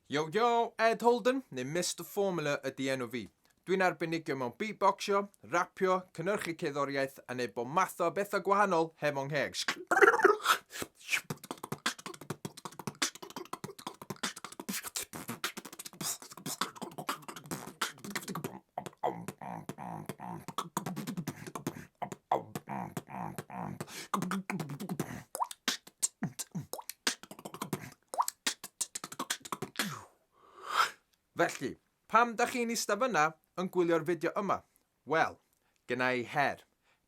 Yo yo, Ed Holden, neu Mr Formula ydy enw fi. Dwi'n arbenigio mewn beatboxio, rapio, cynhyrchu cerddoriaeth a neud bod math o bethau gwahanol heb o'n ngheg. Felly, pam da chi'n eistedd fyna yn gwylio'r fideo yma? Wel, gyna i her.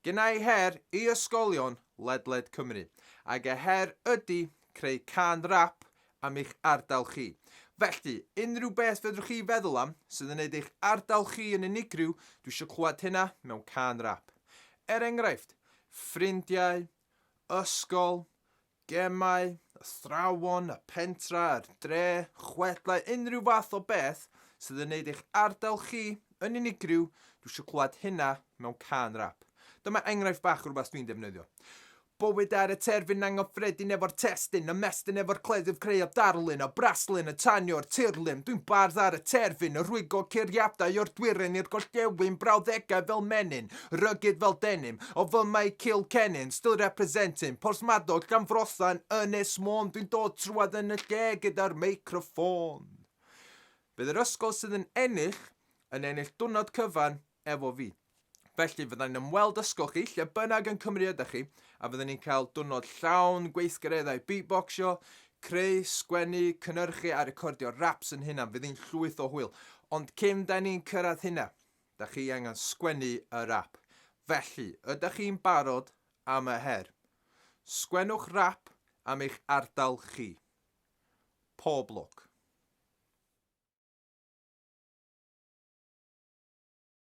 Gyna i her i ysgolion ledled Cymru. Ac y her ydy creu can rap am eich ardal chi. Felly, unrhyw beth fedrwch chi feddwl am sydd yn gwneud eich ardal chi yn unigryw, dwi eisiau clywed hynna mewn can rap. Enghraifft, ffrindiau, ysgol, gemau, athrawon, y pentra, yr dre, chwedlau, unrhyw fath o beth sydd yn gwneud eich ardal chi yn unigryw, dwi eisiau clywed hynna mewn can rap. Dyma enghraifft bach o rhywbeth dwi'n defnyddio. Bywyd ar y terfyn anghyffredin efo'r testyn, ymestyn efo'r cleddyf creu o darlun, o braslun, y tanio'r tirlun. Dwi'n bardd ar y terfyn, y rwygo ceiriadau o'r dwyren i'r gollewin, brawddegau fel menyn, rygyd fel denim, o fy mae Kilkennin, still representing, Porthmadog gan frothan, Ynys Môn, dwi'n dod trwad yn y lle gyda'r meicroffon. Bydd yr ysgol sydd yn ennill diwrnod cyfan efo fi. Felly fyddai'n ymweld ysgol chi, lle bynnag yn Cymru ydych chi, a fyddwn ni'n cael diwrnod llawn gweithgareddau beatboxio, creu, sgwennu, cynhyrchu a recordio raps yn hynna. Fydd hi'n llwyth o hwyl. Ond cyn da ni'n cyrraedd hynna, da chi angen sgwennu y rap. Felly, ydych chi'n barod am y her? Sgwennwch rap am eich ardal chi. Pob lwc.